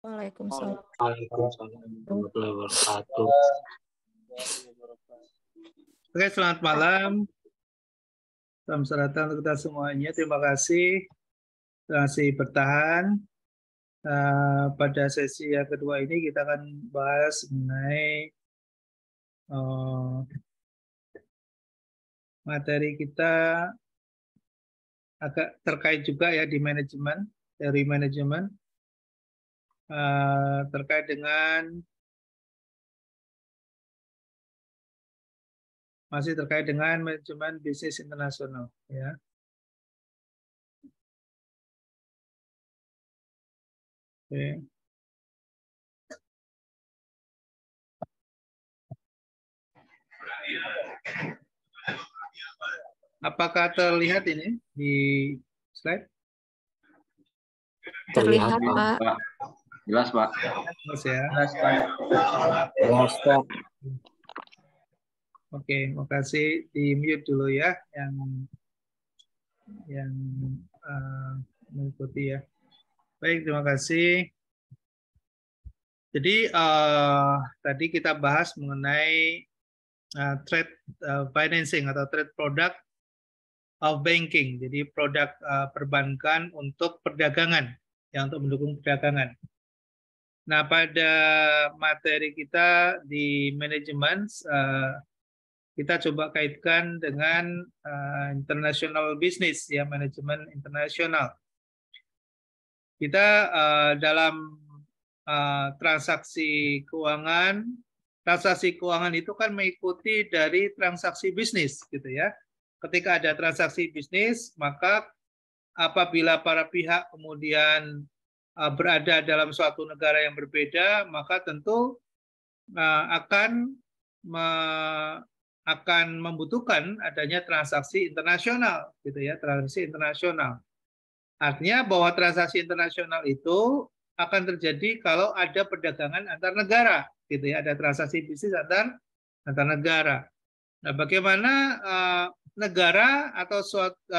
Waalaikumsalam. Waalaikumsalam warahmatullahi wabarakatuh. Oke, selamat malam. Salam sejahtera untuk kita semuanya. Terima kasih masih bertahan. Pada sesi yang kedua ini kita akan bahas mengenai materi kita agak terkait juga ya di manajemen, teori manajemen, terkait dengan masih terkait dengan manajemen bisnis internasional ya. Oke. Apakah terlihat ini di slide? Terlihat, Pak. Jelas, Pak. Jelas ya. Jelas, Pak. Jelas, Pak. Oke, makasih. Di mute dulu ya yang mengikuti ya. Baik, terima kasih. Jadi tadi kita bahas mengenai trade financing atau trade product of banking. Jadi produk perbankan untuk perdagangan, ya untuk mendukung perdagangan. Nah, pada materi kita di manajemen, kita coba kaitkan dengan international business, ya manajemen internasional. Kita dalam transaksi keuangan itu kan mengikuti dari transaksi bisnis, gitu ya. Ketika ada transaksi bisnis, maka apabila para pihak kemudian berada dalam suatu negara yang berbeda, maka tentu akan membutuhkan adanya transaksi internasional, gitu ya, transaksi internasional. Artinya bahwa transaksi internasional itu akan terjadi kalau ada perdagangan antar negara, gitu ya, ada transaksi bisnis antar negara. Nah, bagaimana negara atau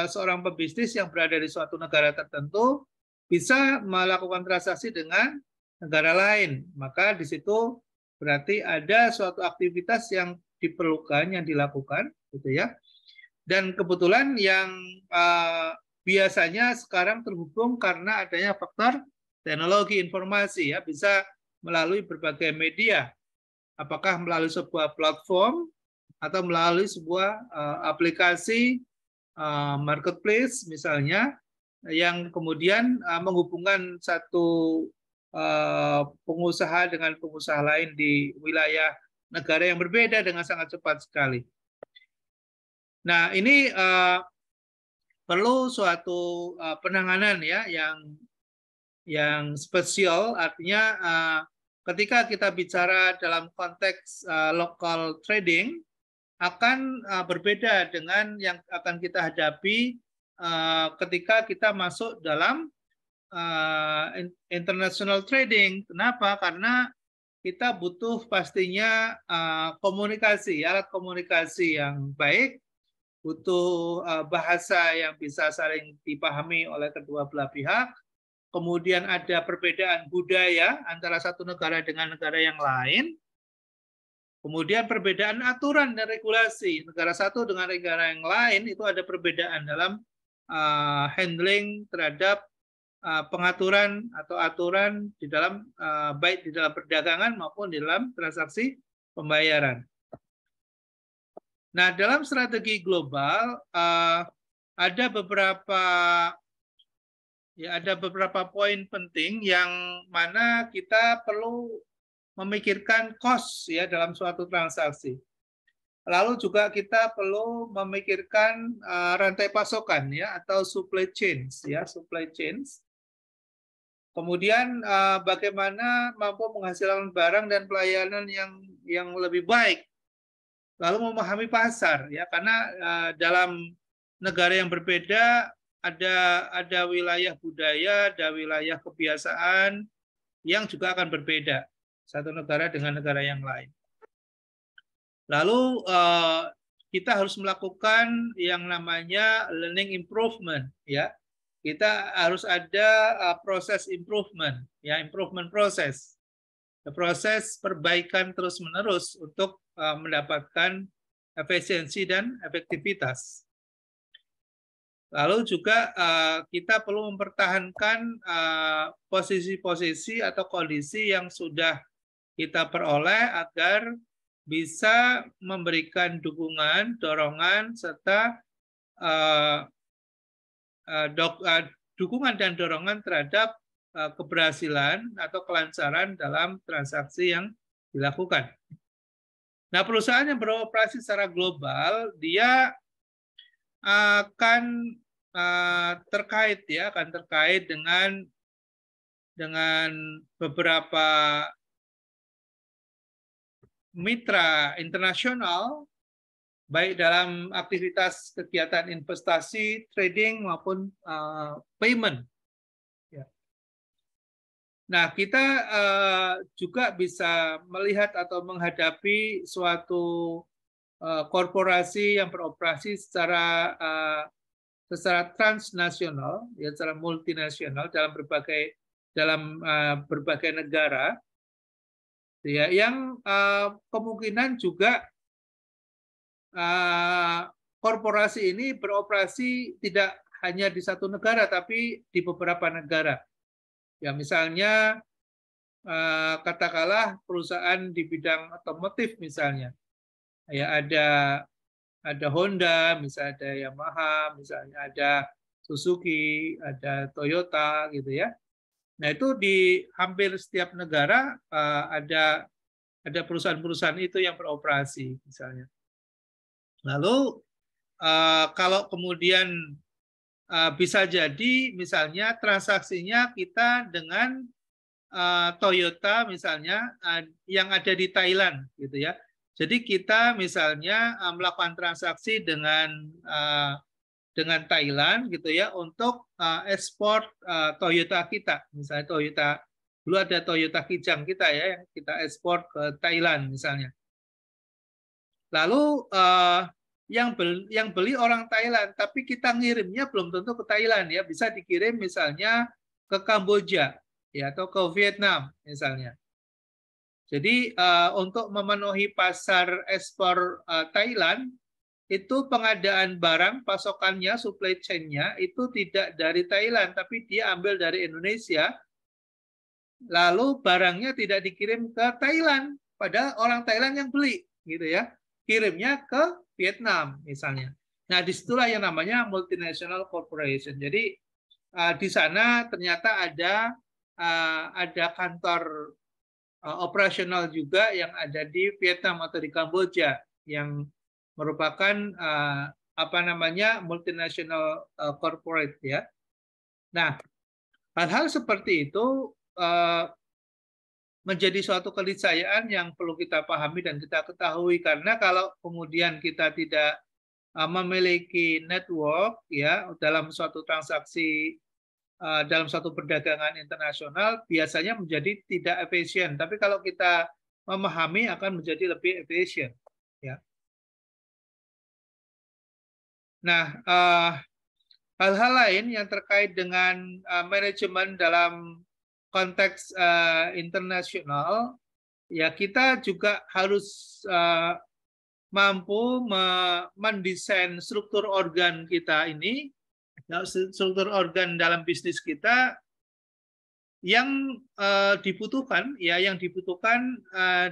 seorang pebisnis yang berada di suatu negara tertentu bisa melakukan transaksi dengan negara lain? Maka di situ berarti ada suatu aktivitas yang diperlukan, yang dilakukan, gitu ya. Dan kebetulan yang biasanya sekarang terhubung karena adanya faktor teknologi informasi, ya, bisa melalui berbagai media, apakah melalui sebuah platform atau melalui sebuah aplikasi marketplace misalnya, yang kemudian menghubungkan satu pengusaha dengan pengusaha lain di wilayah negara yang berbeda dengan sangat cepat sekali. Nah, ini perlu suatu penanganan ya yang spesial, artinya ketika kita bicara dalam konteks local trading akan berbeda dengan yang akan kita hadapi ketika kita masuk dalam international trading. Kenapa? Karena kita butuh pastinya komunikasi, alat komunikasi yang baik, butuh bahasa yang bisa saling dipahami oleh kedua belah pihak. Kemudian ada perbedaan budaya antara satu negara dengan negara yang lain. Kemudian perbedaan aturan dan regulasi negara satu dengan negara yang lain, itu ada perbedaan dalam handling terhadap pengaturan atau aturan di dalam baik di dalam perdagangan maupun di dalam transaksi pembayaran. Nah, dalam strategi global ada beberapa poin penting yang mana kita perlu memikirkan cost ya dalam suatu transaksi. Lalu juga kita perlu memikirkan rantai pasokan ya atau supply chains ya, supply chains. Kemudian bagaimana mampu menghasilkan barang dan pelayanan yang lebih baik. Lalu memahami pasar ya, karena dalam negara yang berbeda ada wilayah budaya, ada wilayah kebiasaan yang juga akan berbeda satu negara dengan negara yang lain. Lalu kita harus melakukan yang namanya learning improvement ya. kita harus ada proses improvement, ya improvement proses, proses perbaikan terus-menerus untuk mendapatkan efisiensi dan efektivitas. Lalu juga kita perlu mempertahankan posisi-posisi atau kondisi yang sudah kita peroleh agar bisa memberikan dukungan, dorongan, serta dukungan dan dorongan terhadap keberhasilan atau kelancaran dalam transaksi yang dilakukan. Nah, perusahaan yang beroperasi secara global, dia akan terkait dengan beberapa mitra internasional, baik dalam aktivitas kegiatan investasi, trading maupun payment. Ya. Nah, kita juga bisa melihat atau menghadapi suatu korporasi yang beroperasi secara transnasional, ya, secara multinasional dalam berbagai negara, ya, yang kemungkinan juga korporasi ini beroperasi tidak hanya di satu negara, tapi di beberapa negara. Ya, misalnya katakanlah perusahaan di bidang otomotif misalnya, ya ada Honda, misalnya ada Yamaha, misalnya ada Suzuki, ada Toyota, gitu ya. Nah, itu di hampir setiap negara ada perusahaan-perusahaan itu yang beroperasi, misalnya. Lalu kalau kemudian bisa jadi, misalnya transaksinya kita dengan Toyota, misalnya yang ada di Thailand, gitu ya. Jadi kita misalnya melakukan transaksi dengan Thailand gitu ya untuk ekspor Toyota kita, misalnya dulu ada Toyota Kijang kita ya yang kita ekspor ke Thailand misalnya. Lalu yang beli orang Thailand, tapi kita ngirimnya belum tentu ke Thailand ya, bisa dikirim misalnya ke Kamboja ya atau ke Vietnam misalnya. Jadi untuk memenuhi pasar ekspor Thailand, itu pengadaan barang, pasokannya, supply chain-nya itu tidak dari Thailand, tapi dia ambil dari Indonesia. Lalu barangnya tidak dikirim ke Thailand, padahal orang Thailand yang beli, gitu ya. Kirimnya ke Vietnam misalnya. Nah, disitulah yang namanya multinational corporation. Jadi di sana ternyata ada kantor operasional juga yang ada di Vietnam atau di Kamboja yang merupakan multinational corporate ya. Nah, hal-hal seperti itu menjadi suatu keniscayaan yang perlu kita pahami dan kita ketahui, karena kalau kemudian kita tidak memiliki network ya dalam suatu transaksi, dalam suatu perdagangan internasional, biasanya menjadi tidak efisien. Tapi kalau kita memahami akan menjadi lebih efisien. Ya. Nah, hal-hal lain yang terkait dengan manajemen dalam konteks internasional, ya kita juga harus mampu mendesain struktur organ kita ini, struktur organ dalam bisnis kita yang dibutuhkan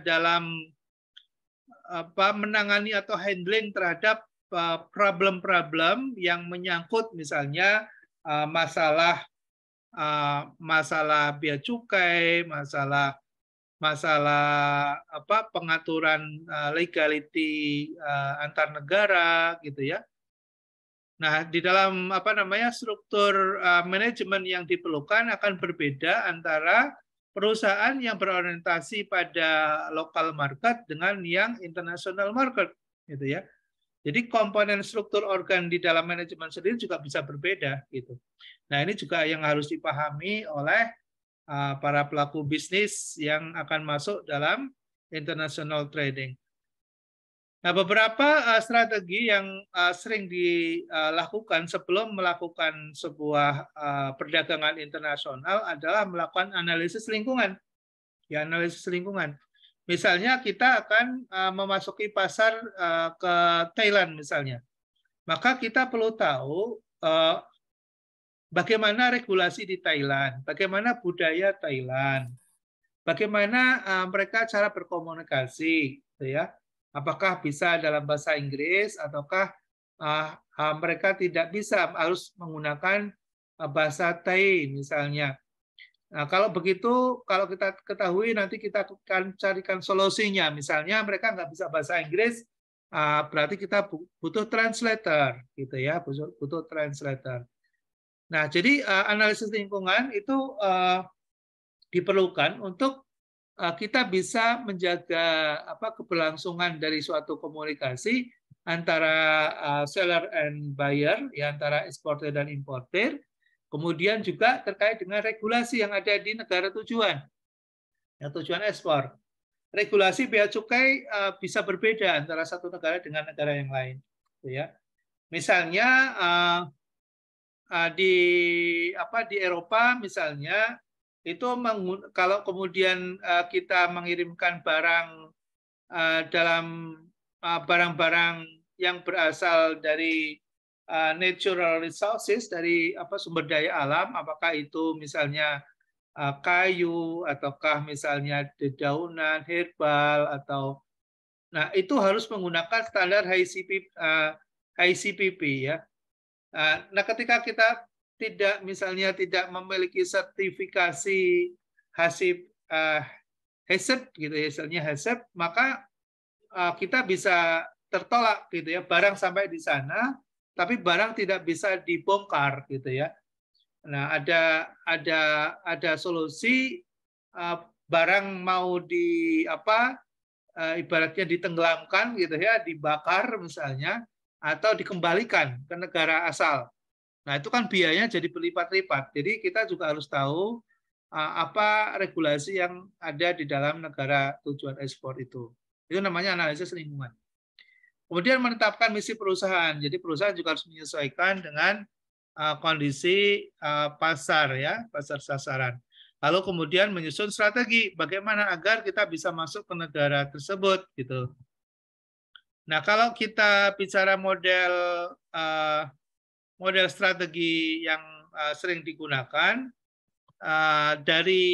dalam menangani atau handling terhadap problem-problem yang menyangkut misalnya masalah bea cukai, masalah pengaturan legality antar negara gitu ya. Nah, di dalam struktur manajemen yang diperlukan akan berbeda antara perusahaan yang berorientasi pada local market dengan yang international market gitu ya. Jadi komponen struktur organ di dalam manajemen sendiri juga bisa berbeda gitu. Nah, ini juga yang harus dipahami oleh para pelaku bisnis yang akan masuk dalam international trading. Nah, beberapa strategi yang sering dilakukan sebelum melakukan sebuah perdagangan internasional adalah melakukan analisis lingkungan. Ya, analisis lingkungan. Misalnya kita akan memasuki pasar ke Thailand misalnya. Maka kita perlu tahu bagaimana regulasi di Thailand, bagaimana budaya Thailand, bagaimana mereka cara berkomunikasi, gitu ya. Apakah bisa dalam bahasa Inggris ataukah mereka tidak bisa, harus menggunakan bahasa Thai misalnya. Nah, kalau begitu, kalau kita ketahui nanti kita akan carikan solusinya. Misalnya mereka nggak bisa bahasa Inggris, berarti kita butuh translator, gitu ya, butuh translator. Nah, jadi analisis lingkungan itu diperlukan untuk kita bisa menjaga keberlangsungan dari suatu komunikasi antara seller and buyer, ya, antara eksportir dan importir. Kemudian juga terkait dengan regulasi yang ada di negara tujuan, ya, tujuan ekspor. Regulasi bea cukai bisa berbeda antara satu negara dengan negara yang lain, ya. Misalnya di Eropa misalnya itu kalau kemudian kita mengirimkan barang dalam barang-barang yang berasal dari natural resources, dari sumber daya alam, apakah itu misalnya kayu ataukah misalnya dedaunan, herbal atau itu harus menggunakan standar HACCP ya. Nah, ketika kita misalnya tidak memiliki sertifikasi HACCP gitu ya, misalnya HACCP, maka kita bisa tertolak gitu ya, barang sampai di sana tapi barang tidak bisa dibongkar gitu ya. Nah, ada solusi barang mau ibaratnya ditenggelamkan gitu ya, dibakar misalnya, atau dikembalikan ke negara asal. Nah, itu kan biayanya jadi berlipat-lipat. Jadi kita juga harus tahu apa regulasi yang ada di dalam negara tujuan ekspor itu. Itu namanya analisis lingkungan. Kemudian menetapkan misi perusahaan. Jadi perusahaan juga harus menyesuaikan dengan kondisi pasar ya, pasar sasaran. Lalu kemudian menyusun strategi bagaimana agar kita bisa masuk ke negara tersebut gitu. Nah, kalau kita bicara model strategi yang sering digunakan dari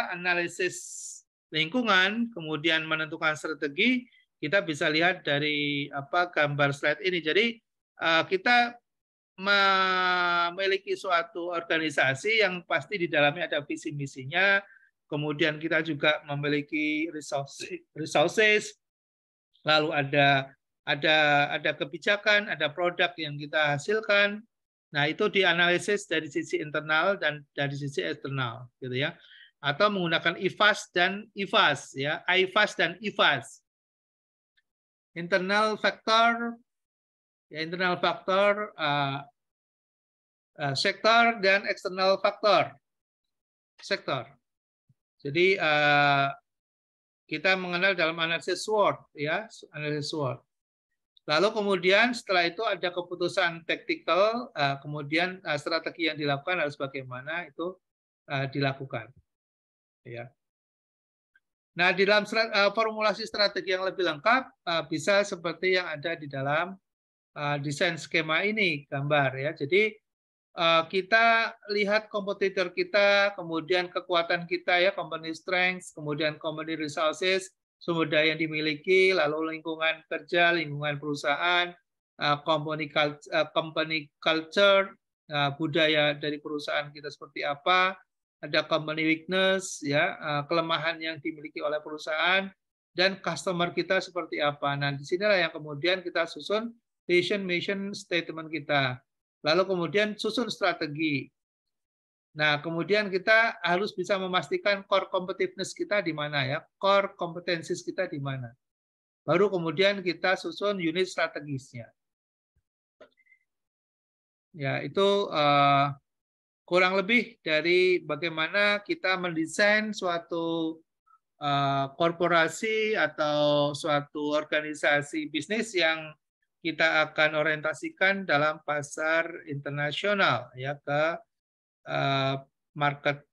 analisis lingkungan, kemudian menentukan strategi, kita bisa lihat dari gambar slide ini. Jadi kita memiliki suatu organisasi yang pasti di dalamnya ada visi misinya, kemudian kita juga memiliki resources, lalu ada kebijakan, ada produk yang kita hasilkan. Nah, itu dianalisis dari sisi internal dan dari sisi eksternal, gitu ya. Atau menggunakan IFAS dan IFAS, ya, IFAS dan IFAS. Internal factor, ya, internal factor, sektor, dan eksternal faktor, sektor. Jadi kita mengenal dalam analisis SWOT, ya, analisis SWOT. Lalu kemudian setelah itu ada keputusan taktikal, kemudian strategi yang dilakukan harus bagaimana itu dilakukan. Ya. Nah, di dalam formulasi strategi yang lebih lengkap bisa seperti yang ada di dalam desain skema ini, gambar ya. Jadi kita lihat kompetitor kita, kemudian kekuatan kita ya, company strength, kemudian company resources, sumber daya yang dimiliki, lalu lingkungan kerja, lingkungan perusahaan, company culture, budaya dari perusahaan kita seperti apa, ada company weakness, ya, kelemahan yang dimiliki oleh perusahaan, dan customer kita seperti apa. Nah, disinilah yang kemudian kita susun vision mission statement kita. Lalu kemudian susun strategi. Nah, kemudian kita harus bisa memastikan core competitiveness kita di mana ya, core kompetensis kita di mana. Baru kemudian kita susun unit strategisnya. Ya, itu kurang lebih dari bagaimana kita mendesain suatu korporasi atau suatu organisasi bisnis yang kita akan orientasikan dalam pasar internasional ya ke market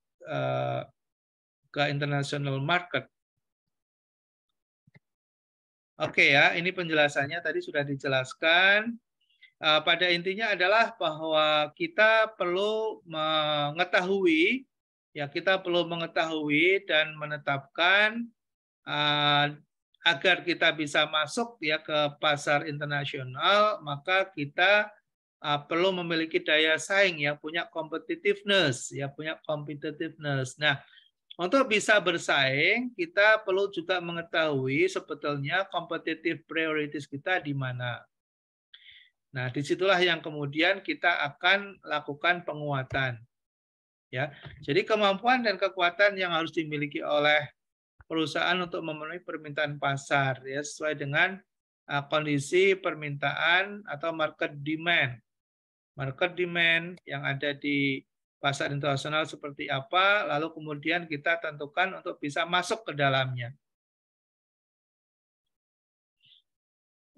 ke international market. Oke ya, ini penjelasannya tadi sudah dijelaskan. Pada intinya adalah bahwa kita perlu mengetahui dan menetapkan agar kita bisa masuk ya ke pasar internasional, maka kita perlu memiliki daya saing ya, punya competitiveness. Nah, untuk bisa bersaing, kita perlu juga mengetahui sebetulnya competitive priorities kita di mana. Nah, disitulah yang kemudian kita akan lakukan penguatan. Ya, jadi kemampuan dan kekuatan yang harus dimiliki oleh perusahaan untuk memenuhi permintaan pasar, ya, sesuai dengan kondisi permintaan atau market demand. Market demand yang ada di pasar internasional seperti apa, lalu kemudian kita tentukan untuk bisa masuk ke dalamnya.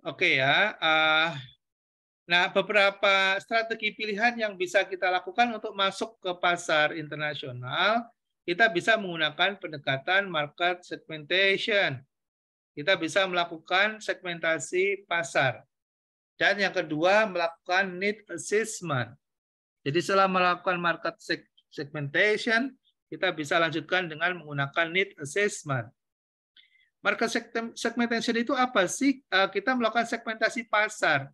Oke ya, nah beberapa strategi pilihan yang bisa kita lakukan untuk masuk ke pasar internasional, kita bisa menggunakan pendekatan market segmentation. Kita bisa melakukan segmentasi pasar. Dan yang kedua, melakukan need assessment. Jadi setelah melakukan market segmentation, kita bisa lanjutkan dengan menggunakan need assessment. Market segmentation itu apa sih? Kita melakukan segmentasi pasar.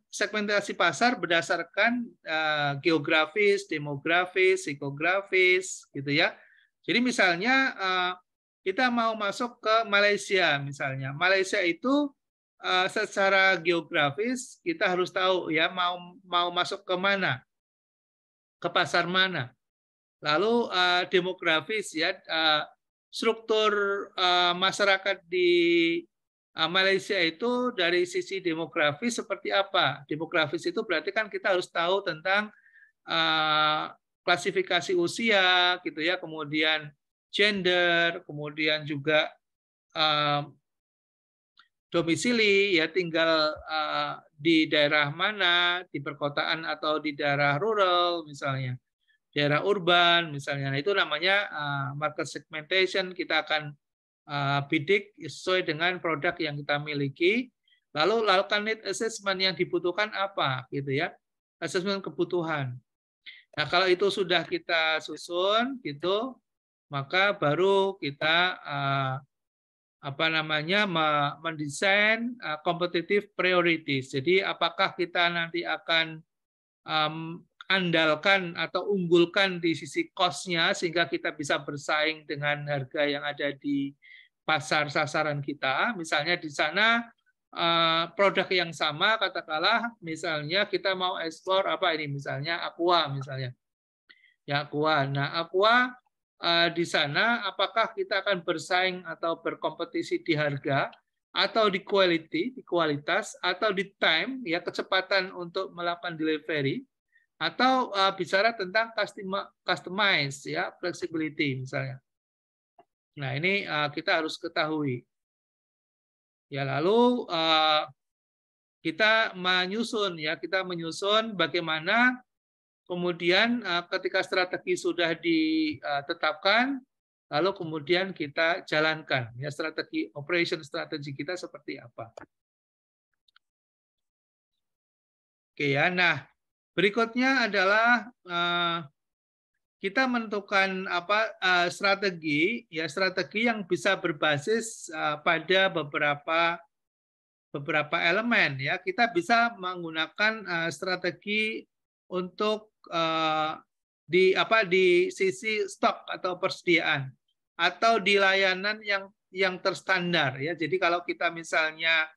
Segmentasi pasar berdasarkan geografis, demografis, psikografis, gitu ya. Jadi misalnya kita mau masuk ke Malaysia, misalnya. Malaysia itu secara geografis kita harus tahu ya mau masuk ke mana, ke pasar mana. Lalu demografis ya, struktur masyarakat di Malaysia itu dari sisi demografis seperti apa? Demografis itu berarti kan kita harus tahu tentang klasifikasi usia, gitu ya, kemudian gender, kemudian juga domisili, ya tinggal di daerah mana, di perkotaan atau di daerah rural misalnya, daerah urban misalnya. Nah, itu namanya market segmentation. Kita akan bidik sesuai dengan produk yang kita miliki. Lalu lakukan need assessment, yang dibutuhkan apa, gitu ya, assessment kebutuhan. Nah, kalau itu sudah kita susun, gitu, maka baru kita mendesain competitive priorities. Jadi apakah kita nanti akan andalkan atau unggulkan di sisi cost-nya sehingga kita bisa bersaing dengan harga yang ada di pasar sasaran kita. Misalnya di sana produk yang sama, katakanlah misalnya kita mau ekspor apa ini, misalnya aqua misalnya. Ya, aqua. Nah, aqua di sana apakah kita akan bersaing atau berkompetisi di harga atau di quality, di kualitas, atau di time, ya, kecepatan untuk melakukan delivery, atau bicara tentang customize, ya, flexibility misalnya. Nah, ini kita harus ketahui. Ya, lalu kita menyusun bagaimana kemudian ketika strategi sudah ditetapkan, lalu kemudian kita jalankan, ya, strategi kita seperti apa. Oke ya, nah berikutnya adalah kita menentukan strategi yang bisa berbasis pada beberapa elemen, ya. Kita bisa menggunakan strategi untuk di sisi stok atau persediaan, atau di layanan yang terstandar, ya. Jadi kalau kita misalnya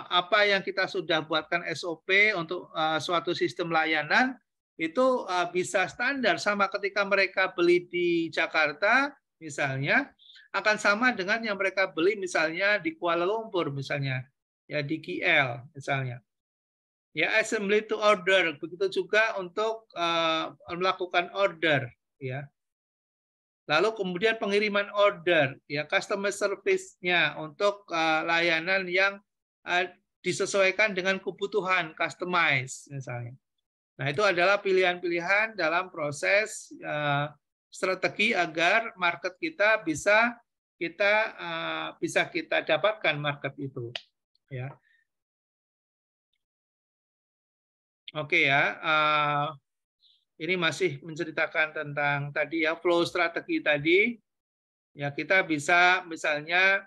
apa yang kita sudah buatkan SOP untuk suatu sistem layanan itu bisa standar, sama ketika mereka beli di Jakarta misalnya akan sama dengan yang mereka beli misalnya di Kuala Lumpur misalnya, ya, di KL misalnya. Ya, assembly to order, begitu juga untuk melakukan order, ya. Lalu kemudian pengiriman order, ya customer service-nya untuk layanan yang disesuaikan dengan kebutuhan, customize misalnya. Nah, itu adalah pilihan-pilihan dalam proses strategi agar market kita bisa kita dapatkan market itu, ya. Oke ya, ini masih menceritakan tentang tadi ya flow strategi tadi. Ya, kita bisa misalnya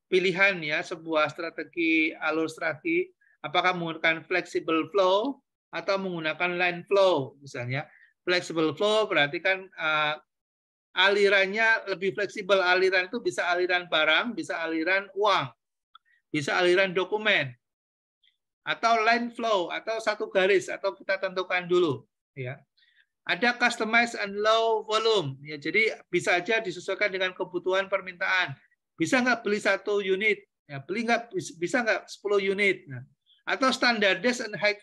pilihan ya sebuah strategi alur strategi, apakah menggunakan flexible flow atau menggunakan line flow misalnya. Flexible flow berarti kan alirannya lebih fleksibel. Aliran itu bisa aliran barang, bisa aliran uang, bisa aliran dokumen, atau line flow atau satu garis atau kita tentukan dulu, ya. Ada customize and low volume, ya. Jadi bisa aja disesuaikan dengan kebutuhan permintaan. Bisa nggak beli 1 unit, ya, beli nggak bisa nggak 10 unit, nah. Atau standardized and high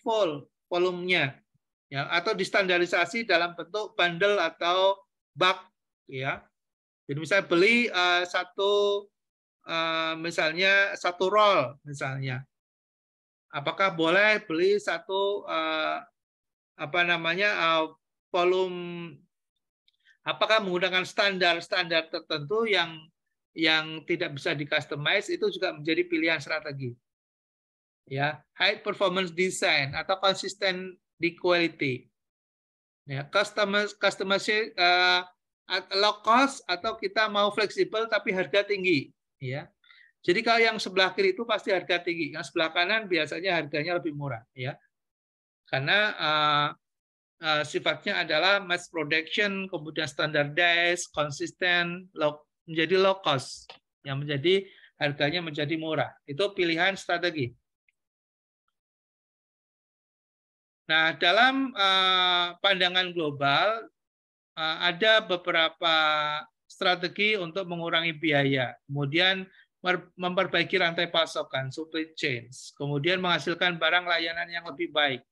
volumenya, ya, atau distandarisasi dalam bentuk bundle atau bulk, ya. Jadi misalnya beli misalnya satu roll misalnya. Apakah boleh beli satu volume, apakah menggunakan standar tertentu yang tidak bisa di-customize, itu juga menjadi pilihan strategi. Ya, high performance design atau konsisten di quality. Ya, customization low cost atau kita mau fleksibel tapi harga tinggi, ya. Jadi kalau yang sebelah kiri itu pasti harga tinggi, yang sebelah kanan biasanya harganya lebih murah, ya. Karena sifatnya adalah mass production, kemudian standardized, konsisten, menjadi low cost, yang menjadi harganya menjadi murah. Itu pilihan strategi. Nah, dalam pandangan global ada beberapa strategi untuk mengurangi biaya, kemudian memperbaiki rantai pasokan, supply chains, kemudian menghasilkan barang layanan yang lebih baik,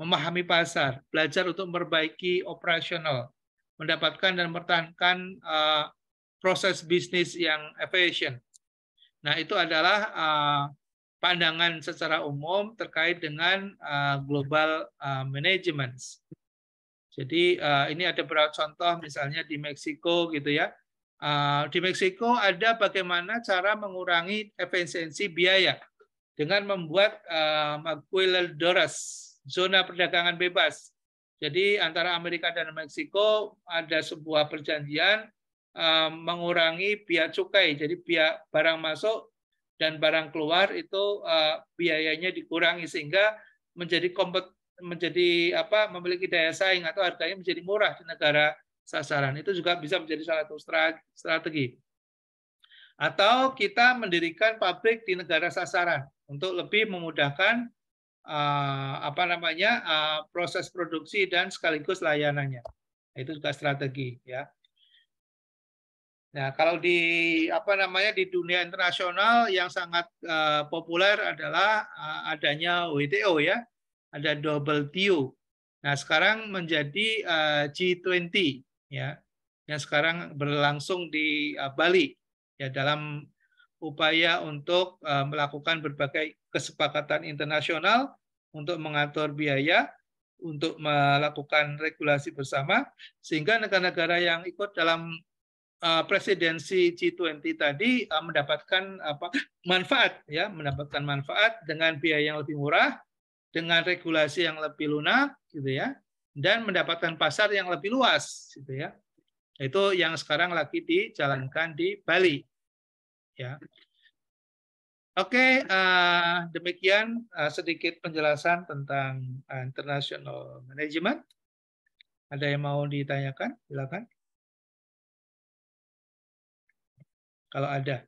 memahami pasar, belajar untuk memperbaiki operasional, mendapatkan dan mempertahankan proses bisnis yang efisien. Nah, itu adalah pandangan secara umum terkait dengan global management. Jadi ini ada beberapa contoh, misalnya di Meksiko gitu ya. Di Meksiko ada bagaimana cara mengurangi efisiensi biaya dengan membuat maquiladoras, zona perdagangan bebas. Jadi antara Amerika dan Meksiko ada sebuah perjanjian mengurangi biaya cukai. Jadi biaya barang masuk dan barang keluar itu biayanya dikurangi sehingga memiliki daya saing atau harganya menjadi murah di negara sasaran. Itu juga bisa menjadi salah satu strategi. Atau kita mendirikan pabrik di negara sasaran untuk lebih memudahkan proses produksi dan sekaligus layanannya. Itu juga strategi, ya. Nah, kalau di dunia internasional yang sangat populer adalah adanya WTO, ya. Ada WTO. Nah, sekarang menjadi G20, ya. Yang sekarang berlangsung di Bali, ya, dalam upaya untuk melakukan berbagai kesepakatan internasional untuk mengatur biaya, untuk melakukan regulasi bersama, sehingga negara-negara yang ikut dalam presidensi G20 tadi mendapatkan manfaat, ya, mendapatkan manfaat dengan biaya yang lebih murah, dengan regulasi yang lebih lunak, gitu ya, dan mendapatkan pasar yang lebih luas, gitu ya. Itu yang sekarang lagi dijalankan di Bali, ya. Oke, demikian sedikit penjelasan tentang international management. Ada yang mau ditanyakan? Silakan. Kalau ada.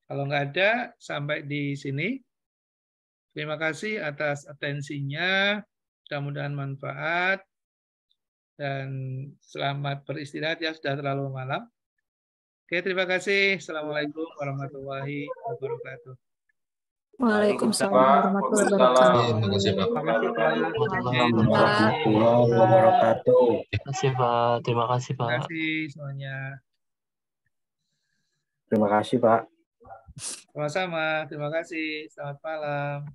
Kalau nggak ada, sampai di sini. Terima kasih atas atensinya. Mudah-mudahan manfaat. Dan selamat beristirahat ya, sudah terlalu malam. Oke, terima kasih. Assalamualaikum warahmatullahi wabarakatuh. Waalaikumsalam warahmatullahi wabarakatuh. Terima kasih, Pak. Terima kasih, Pak. Warahmatullahi wabarakatuh. Terima kasih, Pak. Terima kasih, Terima Pak. kasih semuanya. Terima kasih, Pak. Sama-sama. Terima kasih. Selamat malam.